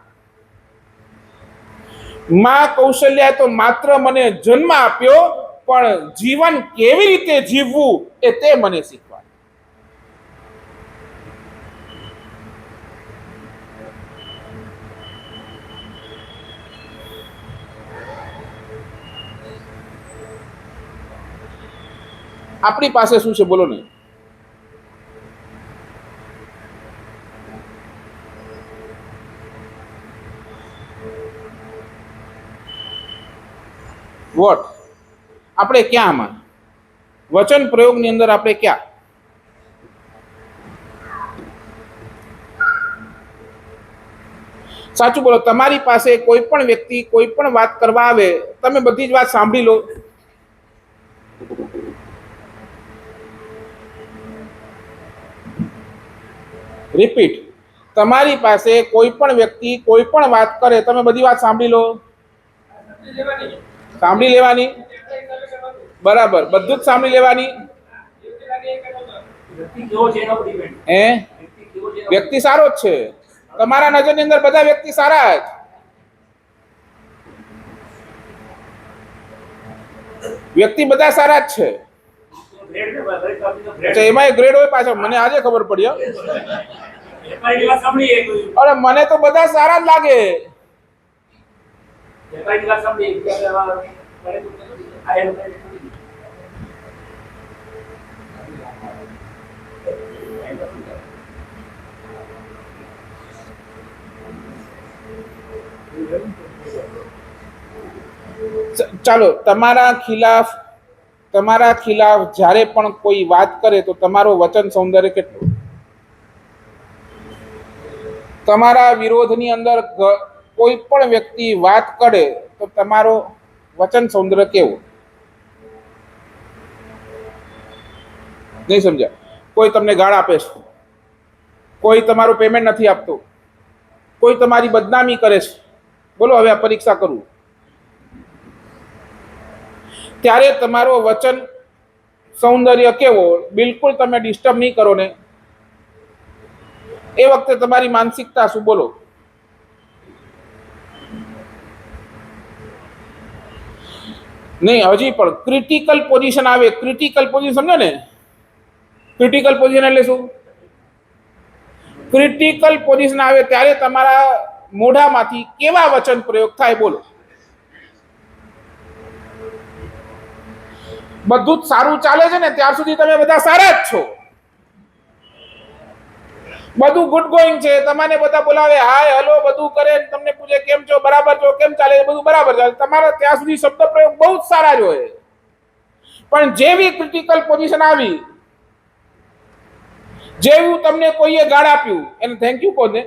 A: માં કૌશલ્યાએ તો માત્ર મને જન્મ આપ્યો, પણ જીવન કેવી રીતે જીવવું એ તે મને શીખવાડ્યું. આપણી પાસે શું છે બોલો ને? વોટ? આપણે ક્યાં આમાં વચન પ્રયોગની અંદર આપણે ક્યાં? સાચું બોલો. તમારી પાસે કોઈ પણ વ્યક્તિ કોઈ પણ વાત કરવા આવે, તમે બધી જ વાત સાંભળી લો. રિપીટ. તમારી પાસે કોઈ પણ વ્યક્તિ કોઈ પણ વાત કરે, તમે બધી વાત સાંભળી લો. સાંભળી લેવાની. બરાબર, બધું જ સાંભળી લેવાની. વ્યક્તિ સારો જ છે. તમારા નજરની અંદર બધા વ્યક્તિ સારા જ. વ્યક્તિ બધા સારા જ છે. એમાં ગ્રેડ હોય પાછો, મને આજે ખબર પડી. અરે મને તો બધા સારા જ લાગે. ચાલો, તમારા ખિલાફ જ્યારે પણ કોઈ વાત કરે તો તમારો વચન સૌંદર્ય કેટલું? તમારા વિરોધની અંદર કોઈ પણ વ્યક્તિ વાત કરે તો તમારો વચન સૌંદર્ય કેવું? નહીં સમજ્યા? કોઈ તમને ગાળ આપે છે, કોઈ તમારું પેમેન્ટ નથી આપતું, કોઈ તમારી બદનામી કરે છે, બોલો હવે આ પરીક્ષા કરું, ત્યારે તમારો વચન સૌંદર્ય કેવો? બિલકુલ તમે ડિસ્ટર્બ નહીં કરો ને, એ વખતે તમારી માનસિકતા શું? બોલો. નહીં, હજી પણ ક્રિટિકલ પોઝિશન આવે, ક્રિટિકલ પોઝિશન સમજો ને? ક્રિટિકલ પોઝિશન એટલે શું? ક્રિટિકલ પોઝિશન આવે ત્યારે તમારા મોઢામાંથી કેવા વચન પ્રયોગ થાય? બોલો. બધું જ સારું ચાલે છે ને ત્યાર સુધી તમે બધા સારા જ છો, બધું ગુડ ગોઈંગ છે, તમને બધા બોલાવે, હાય હેલો બધું કરે, તમને પૂછે કેમ છો, બરાબર છો, કેમ ચાલે, બધું બરાબર ચાલે, તમારા ત્યાં સુધી શબ્દ પ્રયોગ બહુ જ સારા જ હોય. પણ જેવી ક્રિટિકલ પોઝિશન આવી, જેવું તમને કોઈએ ગાળ આપ્યું, એને થેન્ક યુ કોને?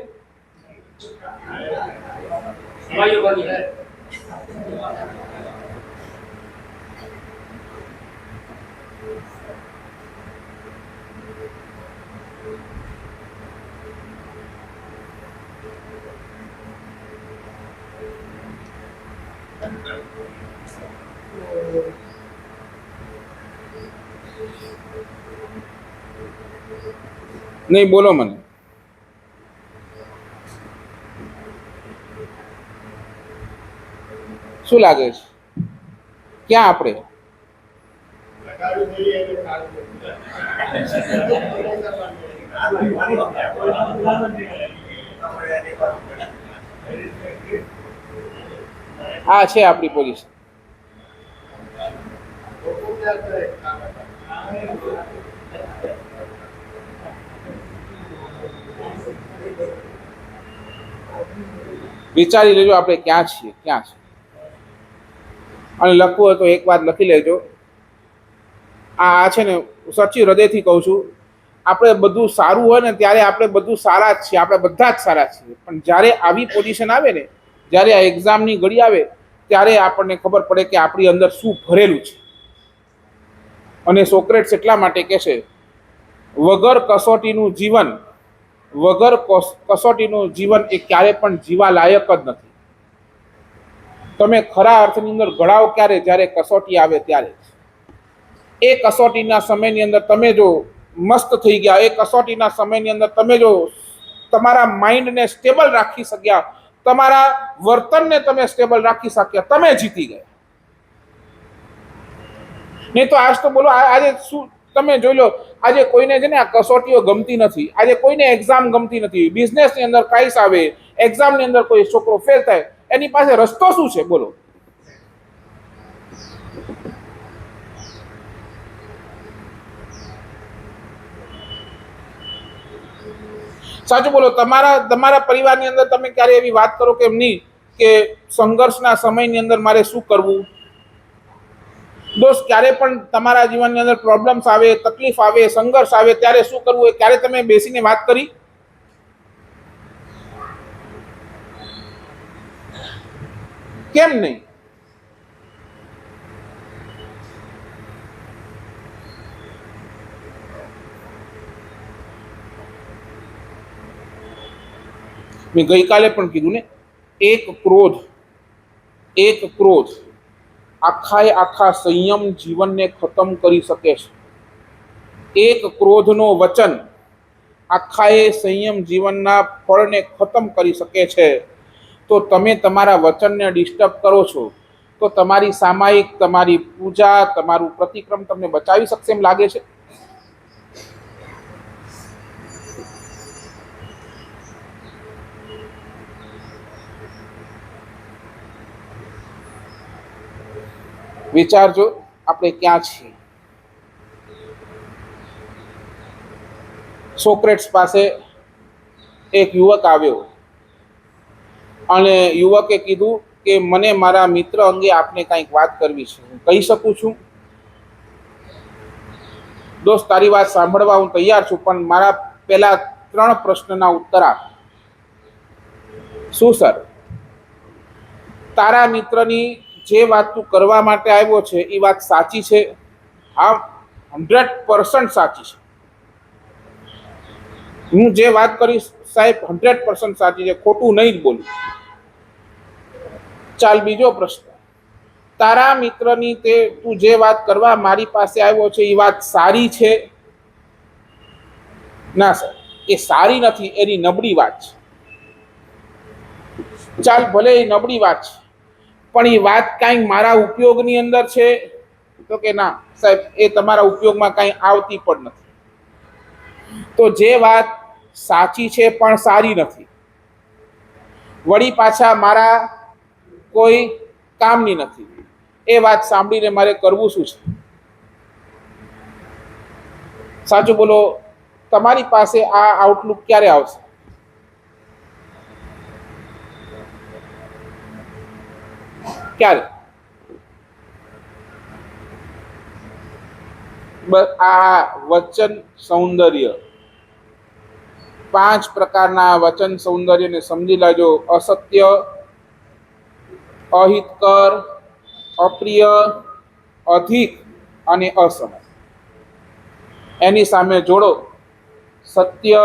A: નહીં, બોલો મને. શું લાગે છે ક્યાં આપણે? આ છે આપણી પોઝિશન. વિચારી લેજો આપણે ક્યાં છીએ, ક્યાં છે. અને લખવું હોય તો એક વાત લખી લેજો. આ છે ને, સચ્ચી હૃદયથી કહું છું, આપણે બધું સારું હોય ને ત્યારે આપણે બધું સારા જ છીએ, આપણે બધા જ સારા છીએ. પણ જ્યારે આવી પોઝિશન આવે ને, જ્યારે આ એક્ઝામની ઘડી આવે, ત્યારે આપણને ખબર પડે કે આપણી અંદર શું ભરેલું છે. અને સોક્રેટ્સ એટલા માટે કહે છે, વગર કસોટીનું જીવન, વગર કસોટીનું જીવન એ ક્યારે પણ જીવા લાયક જ નથી. તમે ખરા અર્થની અંદર ઘડાવ ક્યારે? જ્યારે કસોટી આવે ત્યારે. એ કસોટીના સમયની અંદર તમે જો મસ્ત થઈ ગયા, એ કસોટીના સમયની અંદર તમે જો તમારા માઇન્ડને સ્ટેબલ રાખી શક્યા, તમારા વર્તનને તમે સ્ટેબલ રાખી શક્યા, તમે જીતી ગયા. નહીં તો આજ તો બોલો, આજે શું તમે જોઈ લો, આજે કોઈને છે ને આ કસોટીઓ ગમતી નથી, આજે કોઈને એક્ઝામ ગમતી નથી. બિઝનેસની અંદર ક્રાઇસ આવે, એક્ઝામની અંદર કોઈ છોકરો ફેલ થાય, એની પાસે રસ્તો શું છે? બોલો. સાચું બોલો. તમારા પરિવારની અંદર તમે ક્યારે એવી વાત કરો કે નહીં કે સંઘર્ષના સમયની અંદર મારે શું કરવું? દોસ્ત, ક્યારે પણ તમારા જીવનની અંદર પ્રોબ્લેમ્સ આવે, તકલીફ આવે, સંઘર્ષ આવે ત્યારે શું કરવું એ ક્યારે તમે બેસીને વાત કરી? કેમ નહીં? મેં ગઈકાલે પણ કીધું ને, એક ક્રોધ આખા સંયમ જીવનને ખતમ કરી શકે છે. એક ક્રોધનો વચન આખા સંયમ જીવનના ફળને ખતમ કરી શકે છે. તો તમે તમારા વચનને ડિસ્ટર્બ કરો છો, તો તમારી સામાયિક, તમારી પૂજા, તમારું પ્રતિક્રમ તમને બચાવી શકશે એમ લાગે છે? વિચારજો આપણે ક્યાં છીએ. સોક્રેટ્સ પાસે એક યુવક આવ્યો અને યુવકે કીધું કે મને મારા મિત્ર અંગે આપને કંઈક વાત કરવી છે, હું કહી શકું છું? દોસ્ત, તારી વાત સાંભળવા હું તૈયાર છું, પણ મારા પેલા 3 પ્રશ્નના ઉત્તર આપ. શું સર? તારા મિત્રની જે વાત તું કરવા માટે આવ્યો છે એ વાત સાચી છે? હા, 100% સાચી છે. હું જે વાત કરીશ સાહેબ 100% સાચી છે, ખોટું નહીં જ બોલું. ચાલ, બીજો પ્રશ્ન. તારા મિત્રની તે તું જે વાત કરવા મારી પાસે આવ્યો છે એ વાત સારી છે? ના સર, એ સારી નથી, એની નબળી વાત છે. ચાલ, ભલે એ નબળી વાત છે, પણ એ વાત કાંઈ મારા ઉપયોગની અંદર છે? તો કે ના સાહેબ, એ તમારા ઉપયોગમાં કાંઈ આવતી પણ નથી. તો જે વાત સાચી છે પણ સારી નથી, વળી પાછા મારા કોઈ કામની નથી, એ વાત સાંભળીને મારે કરવું શું છે? સાચું બોલો, તમારી પાસે આ આઉટલુક ક્યારે આવશે? ક્યારે? આ વચન સૌંદર્ય, 5 પ્રકારના વચન સૌંદર્યને સમજી લેજો. અસત્ય, અહિતકર, અપ્રિય, અધિક અને અસમય. એની સામે જોડો સત્ય,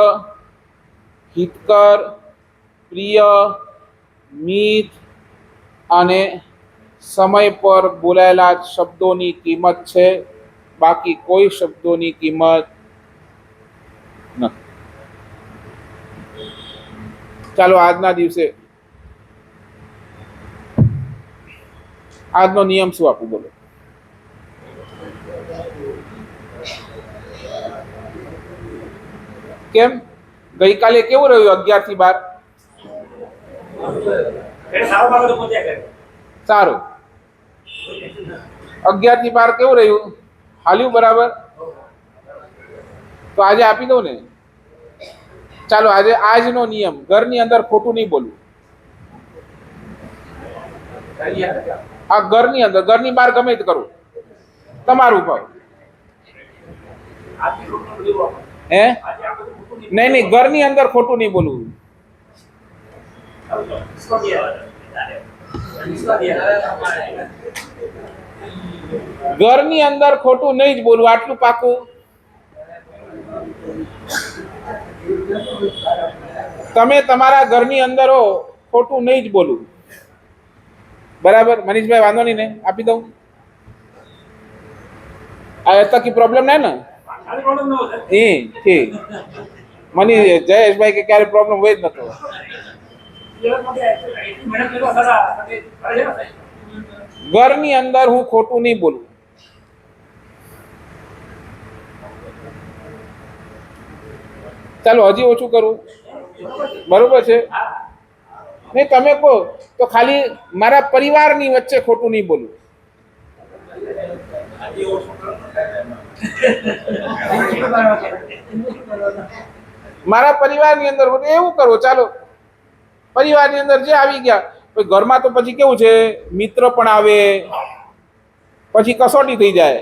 A: હિતકર, પ્રિય, મિત અને સમય પર બોલાયેલા શબ્દોની કિંમત છે, બાકી કોઈ શબ્દોની કિંમત નથી. ચાલો, આજના દિવસે આજનો નિયમ શું આપું? બોલો. કેમ ગઈકાલે કેવું રહ્યું? 11 થી 12 સારું. 11 થી 12 કેવું રહ્યું? હાલ્યું બરાબર? તો આજે આપી દઉં ને. ચાલો, આજે આજનો નિયમ, ઘરની અંદર ખોટું નહીં બોલવું. આ ઘરની અંદર, ઘરની બહાર ગમે તે કરું, તમારું ભાવ. હે? નહીં નહીં, ઘરની અંદર ખોટું નહીં બોલવું. ઘરની અંદર ખોટું નહીં જ બોલવું, આટલું પાકું? તમે તમારા ઘરની અંદર હો, ખોટું નહીં જ બોલવું. બરાબર મનીષભાઈ? વાંધો નહીં ને, આપી દઉં. ऐसा की प्रॉब्लम है ना? ठीक. मनी जयेशભાઈ કે ક્યારે પ્રોબ્લેમ હોય જ નતો. ઘરની અંદર હું ખોટું નહીં બોલું. ચાલો, હજી ઓછું કરું, બરોબર છે? નહીં, તમે કહો તો ખાલી મારા પરિવારની વચ્ચે ખોટું નહીં બોલું. મારા પરિવારની અંદર એવું કરો. ચાલો, પરિવારની અંદર જે આવી ગયા, ઘરમાં તો પછી કેવું છે, મિત્ર પણ આવે, પછી કસોટી થઈ જાય.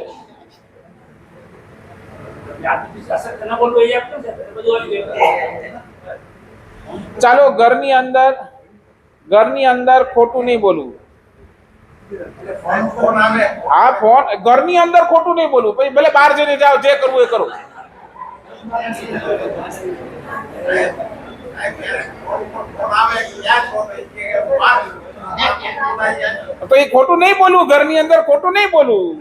A: ચાલો, ઘરની અંદર ખોટું નહીં બોલવું. હા, ફોન ઘરની અંદર ખોટું નહીં બોલવું. પછી ભલે બહાર જઈને જાઓ, જે કરવું એ કરો. તો એ ખોટું નહીં બોલવું, ઘરની અંદર ખોટું નહીં બોલવું.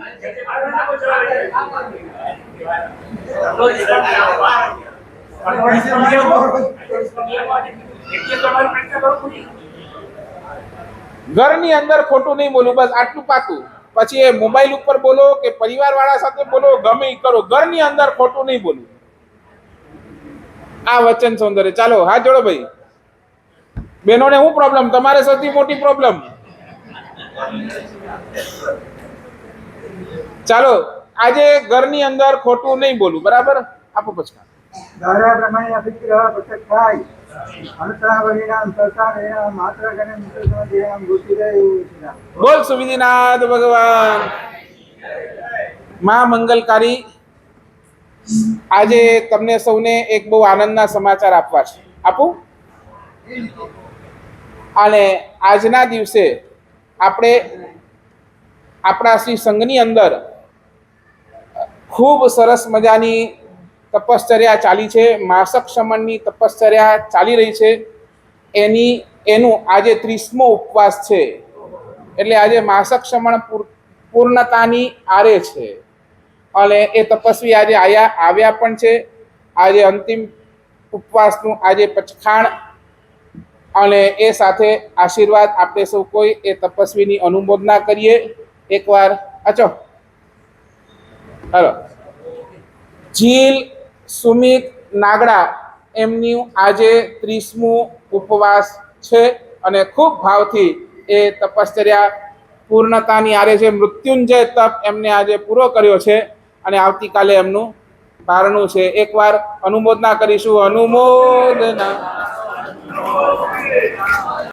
A: ઘરની અંદર ખોટું નહીં બોલવું, બસ આટલું પાકું. પછી એ મોબાઈલ ઉપર બોલો કે પરિવાર વાળા સાથે બોલો, ગમે એ કરો, ઘરની અંદર ખોટું નહીં બોલવું. આ વચન સૌંદર્ય. ચાલો, હાથ જોડો ભાઈ. બહેનોને શું પ્રોબ્લેમ? તમારે સૌથી મોટી પ્રોબ્લેમ. ચાલો, આજે ઘરની અંદર ખોટું નહીં બોલવું, બરાબર? આપો પછી. બોલ સુવિધિનાથ ભગવાન. માં મંગલકારી, આજે તમને સૌને એક બહુ આનંદના સમાચાર આપવા છે. આપું? અને આજના દિવસે આપણે આપણા શ્રી સંઘની અંદર ખૂબ સરસ મજાની તપશ્ચર્યા ચાલી છે. માસક શમનની તપશ્ચર્યા ચાલી રહી છે. એનું આજે 30મો ઉપવાસ છે. એટલે આજે માસક શમન પૂર્ણતાની આરે છે. અને એ તપસ્વી આજે આવ્યા પણ છે. આજે અંતિમ ઉપવાસનું આજે પચખાણ અને એ સાથે આશીર્વાદ આપણે સૌ કોઈ એ તપસ્વીની અનુમોદના કરીએ. એકવાર અચો હલો. જીલ સુમિત નાગડા એમની આજે 30મું ઉપવાસ છે અને ખૂબ ભાવથી એ તપશ્ચર્યા પૂર્ણતાની આરે છે. મૃત્યુંજય તપ એમને આજે પૂરો કર્યો છે અને આવતીકાલે એમનું બારણું છે. એકવાર અનુમોદના કરીશું. અનુમોદના.